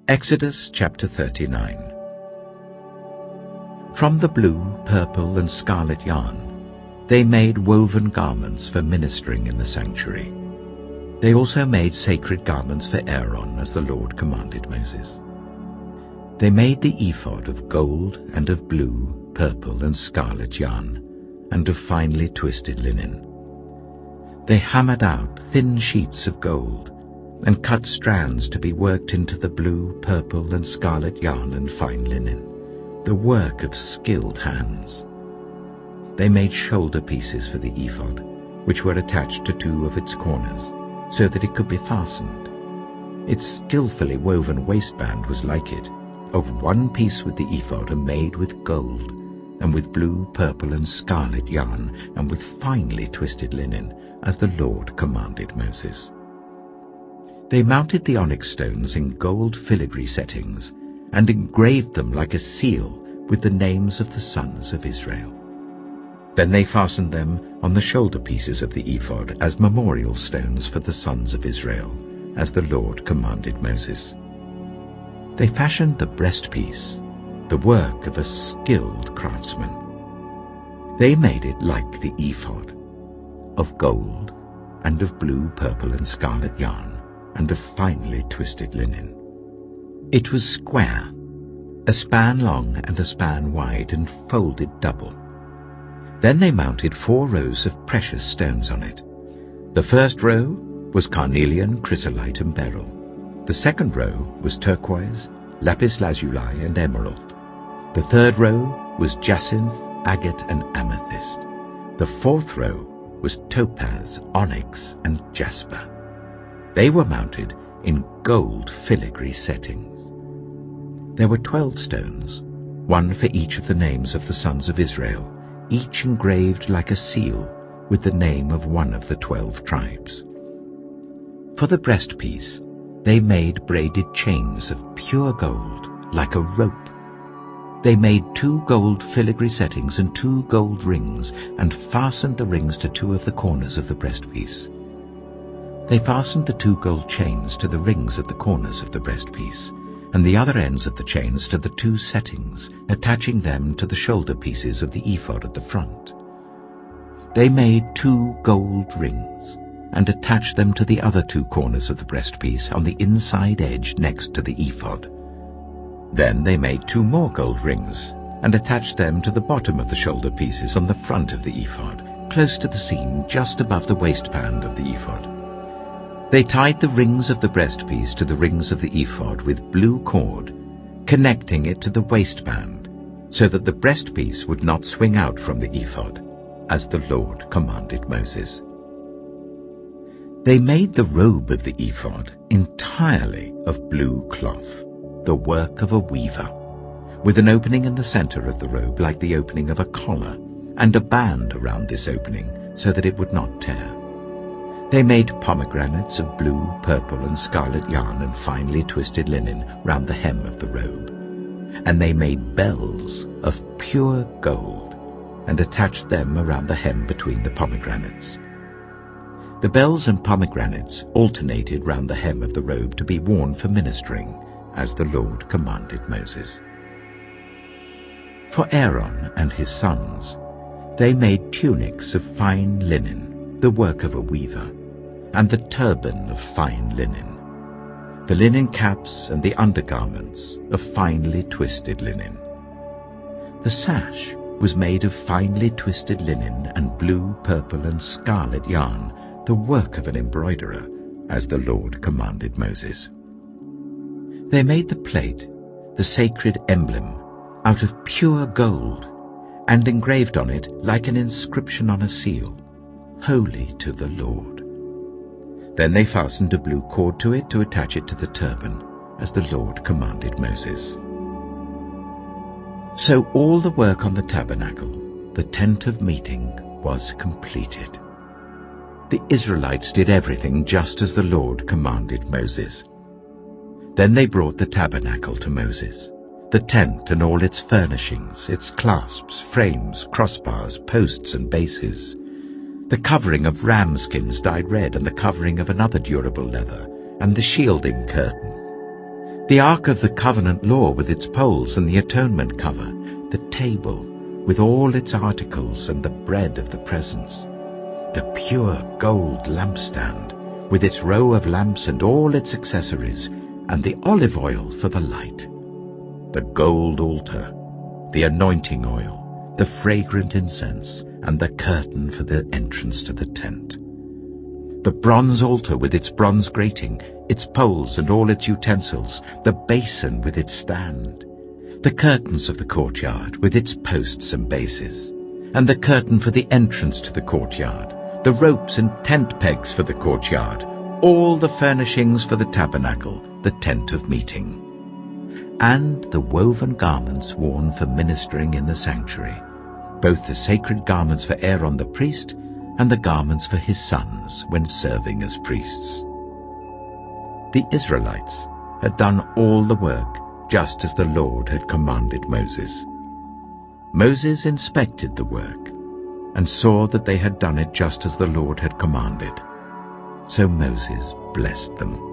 Exodus chapter 39. From the blue, purple, and scarlet yarn, they made woven garments for ministering in the sanctuary. They also made sacred garments for Aaron, as the Lord commanded Moses. They made the ephod of gold and of blue, purple, and scarlet yarn, and of finely twisted linen. They hammered out thin sheets of gold, and cut strands to be worked into the blue, purple, and scarlet yarn and fine linen, the work of skilled hands. They made shoulder pieces for the ephod, which were attached to two of its corners, so that it could be fastened. Its skillfully woven waistband was like it, of one piece with the ephod and made with gold, and with blue, purple, and scarlet yarn, and with finely twisted linen, as the Lord commanded Moses. They mounted the onyx stones in gold filigree settings, and engraved them like a seal with the names of the sons of Israel. Then they fastened them on the shoulder pieces of the ephod as memorial stones for the sons of Israel, as the Lord commanded Moses. They fashioned the breastpiece, the work of a skilled craftsman. They made it like the ephod, of gold, and of blue, purple, and scarlet yarn, and of finely twisted linen. It was square, a span long and a span wide, and folded double. Then they mounted 4 rows of precious stones on it. The first row was carnelian, chrysolite, and beryl. The second row was turquoise, lapis lazuli, and emerald. The third row was jacinth, agate, and amethyst. The fourth row was topaz, onyx, and jasper. They were mounted in gold filigree settings. There were 12 stones, one for each of the names of the sons of Israel, each engraved like a seal with the name of one of the 12 tribes. For the breastpiece, they made braided chains of pure gold, like a rope. They made 2 gold filigree settings and 2 gold rings, and fastened the rings to 2 of the corners of the breastpiece. They fastened the 2 gold chains to the rings at the corners of the breastpiece, and the other ends of the chains to the 2 settings, attaching them to the shoulder pieces of the ephod at the front. They made 2 gold rings, and attached them to the other 2 corners of the breastpiece on the inside edge next to the ephod. Then they made 2 more gold rings, and attached them to the bottom of the shoulder pieces on the front of the ephod, close to the seam just above the waistband of the ephod. They tied the rings of the breastpiece to the rings of the ephod with blue cord, connecting it to the waistband, so that the breastpiece would not swing out from the ephod, as the Lord commanded Moses. They made the robe of the ephod entirely of blue cloth, the work of a weaver, with an opening in the center of the robe like the opening of a collar, and a band around this opening so that it would not tear. They made pomegranates of blue, purple, and scarlet yarn and finely twisted linen round the hem of the robe. And they made bells of pure gold, and attached them around the hem between the pomegranates. The bells and pomegranates alternated round the hem of the robe to be worn for ministering, as the Lord commanded Moses. For Aaron and his sons, they made tunics of fine linen, the work of a weaver, and the turban of fine linen, the linen caps and the undergarments of finely twisted linen. The sash was made of finely twisted linen and blue, purple, and scarlet yarn, the work of an embroiderer, as the Lord commanded Moses. They made the plate, the sacred emblem, out of pure gold, and engraved on it like an inscription on a seal, "Holy to the Lord." Then they fastened a blue cord to it to attach it to the turban, as the Lord commanded Moses. So all the work on the tabernacle, the tent of meeting, was completed. The Israelites did everything just as the Lord commanded Moses. Then they brought the tabernacle to Moses, the tent and all its furnishings, its clasps, frames, crossbars, posts, and bases, the covering of ram skins dyed red, and the covering of another durable leather, and the shielding curtain, the Ark of the Covenant law with its poles and the atonement cover, the table with all its articles and the bread of the presence, the pure gold lampstand with its row of lamps and all its accessories, and the olive oil for the light, the gold altar, the anointing oil, the fragrant incense, and the curtain for the entrance to the tent, the bronze altar with its bronze grating, its poles and all its utensils, the basin with its stand, the curtains of the courtyard with its posts and bases, and the curtain for the entrance to the courtyard, the ropes and tent pegs for the courtyard, all the furnishings for the tabernacle, the tent of meeting, and the woven garments worn for ministering in the sanctuary, both the sacred garments for Aaron the priest and the garments for his sons when serving as priests. The Israelites had done all the work just as the Lord had commanded Moses. Moses inspected the work and saw that they had done it just as the Lord had commanded. So Moses blessed them.